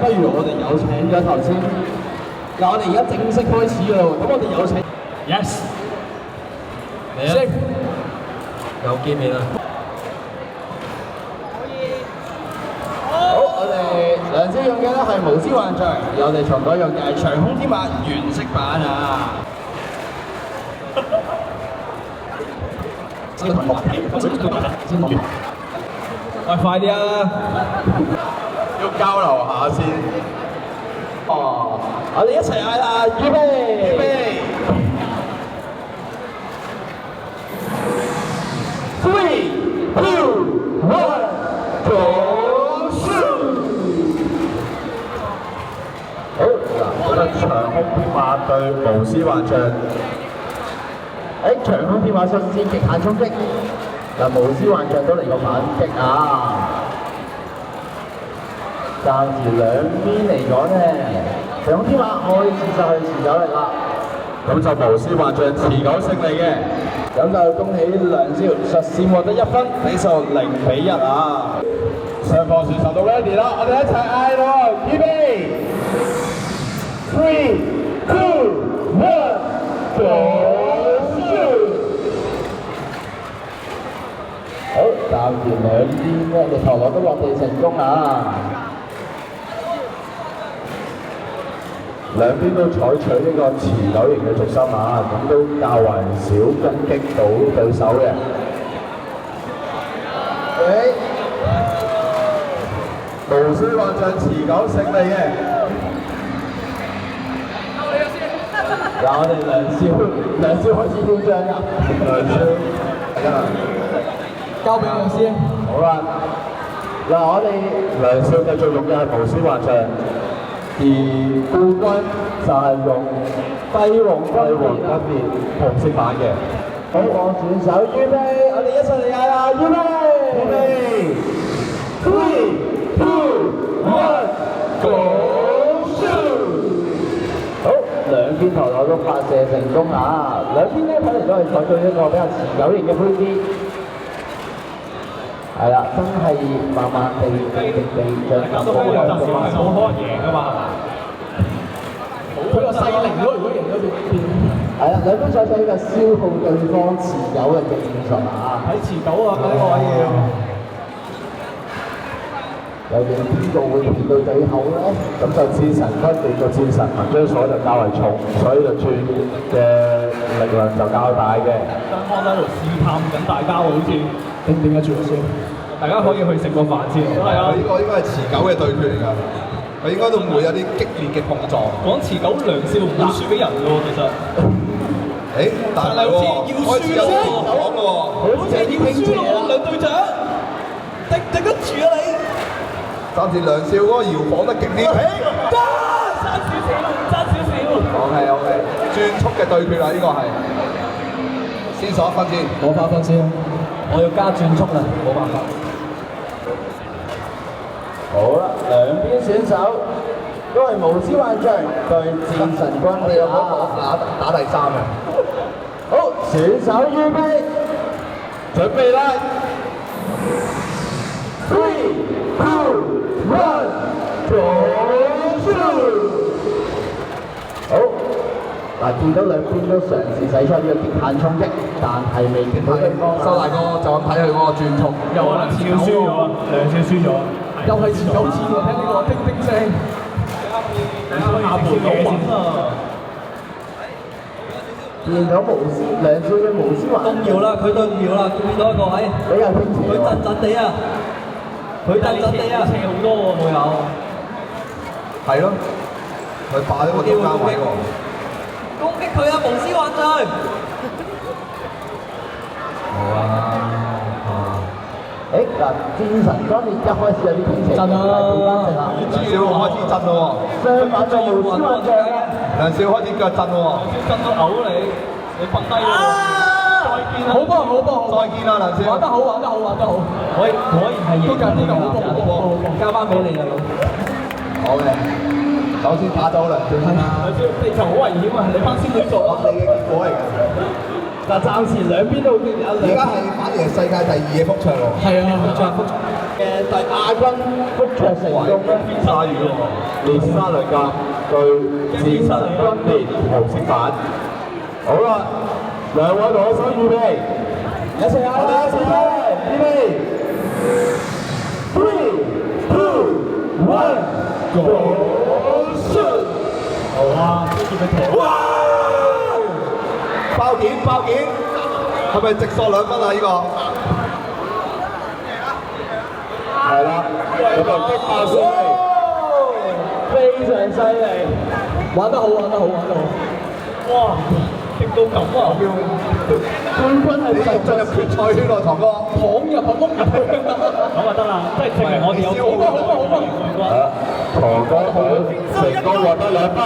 不如我哋有請咗頭先。嗱，我哋而家正式開始啦喎，咁我哋有請 Yes， 嚟啊！有機會啦。好，我哋梁師用嘅咧係無私幻象，而我哋松果用嘅係長空天馬原色版啊！喂，快啲啊！要交流下先。哦，我哋一齊嗌啦，預備，預備。3、2、1，走數！好，嗱，我覺得長空天馬對無私幻象。長空天馬率先極限衝擊，嗱無私幻象都嚟個反擊啊！暫時兩邊嚟講咧，長空天馬開始失去持久力啦，咁就無私幻象持久勝利嘅，咁就恭喜梁少率先獲得1分，比數0-1啊！雙方選手都 ready 啦，我哋一齊嗌咯，預備，3、2、1，走！好，暫時兩邊咧嘅陀螺都落地成功啊！兩邊都採取呢個持久型嘅軸心啊，咁都較為少攻擊到對手嘅。無私幻象持久勝利嘅。嗱，我哋梁少開始挑戰啦，梁少，大家。交俾老師。好啦，嗱，我哋梁少繼續用嘅係無私幻象，而冠軍就係用帝王分別紅色版嘅。好，我選手預備，我哋一齊嚟嗌啦，預備，3、2、1，走數！好，兩邊陀螺都發射成功啊！兩邊咧睇嚟都係採取一個比較持久型嘅配置。係啦，真係慢慢地將搞到佢有陣時係好可能贏噶嘛，係嘛？佢個勢凌咯，如果贏咗變。係啦，兩邊採取呢個消耗對方持久嘅技術啊！睇持久啊，呢個位要。究竟邊個會跌到最後咧？咁就戰神分別個戰神文章鎖就較為重，所以就轉嘅力量就較大嘅。雙方都喺度試探緊大家喎，好似。點解轉咗先？大家可以去食個飯先。係啊，呢個應該係持久嘅對決嚟㗎，佢應該都唔會有啲激烈嘅碰撞。講持久，梁少唔會輸俾人㗎喎，其實。但係好似要輸咯，講㗎喎，好似要輸咯，梁隊長，頂得住啊你！暫時梁少嗰個搖晃得極啲，爭少少。OK，轉速嘅對決啦，呢個係。先數1分先，我8分先。我要加轉速啦，冇辦法。好啦，兩邊選手都係無私幻象對戰神軍嘅打第3嘅。好，選手預備，準備啦！3、2、1，走數！好。嗱，見到兩邊都嘗試使出呢個極限衝擊，但係未見到對方。收大哥就咁睇佢嗰個轉速，又可能持久輸咗，梁少輸咗，又係持久戰喎，聽呢個叮叮聲。下盤攞穩啊！見到梁少嘅無私幻動搖啦，佢動搖啦，見到一個位，比較傾斜。佢震震地啊，佢震震地啊，斜好多喎，冇有。係咯，佢霸咗個中間位喎。攻擊佢啊！無私幻象。好啊！嗱，戰神軍列一開始有啲傾斜，震啊！梁少開始震咯喎，相反就無私幻象啊！梁少開始腳震咯喎，震到嘔你瞓低啦！再見啦！好波！再見啦，梁少！玩得好！果然係贏㗎，交翻俾你啦，好嘅，首先打咗梁少先啦。地球好危險啊！你班先去做啊！你嘅結果嚟嘅。嗱，暫時兩邊都好激烈，而家係反而係世界第2嘅幅場喎。係啊，嘅第亞軍福卓成功咧，鯊魚喎，列沙兩甲對戰神軍連紅色版。好啦，兩位攞手預備，一齊嗌啦！一齊預備 ，3、2、1 ，Go shoot！ 好啊，呢個圖。哇！爆件爆件，係咪直索2分啊？呢個係啦，咁就擊爆先，非常犀利，玩得好，玩得好，玩得好。哇！激到咁啊！冠軍係你要進入決賽圈喎，堂哥。闖入個屋入去。咁就得啦，即係證明我哋有機會。堂哥好，成功獲得2分。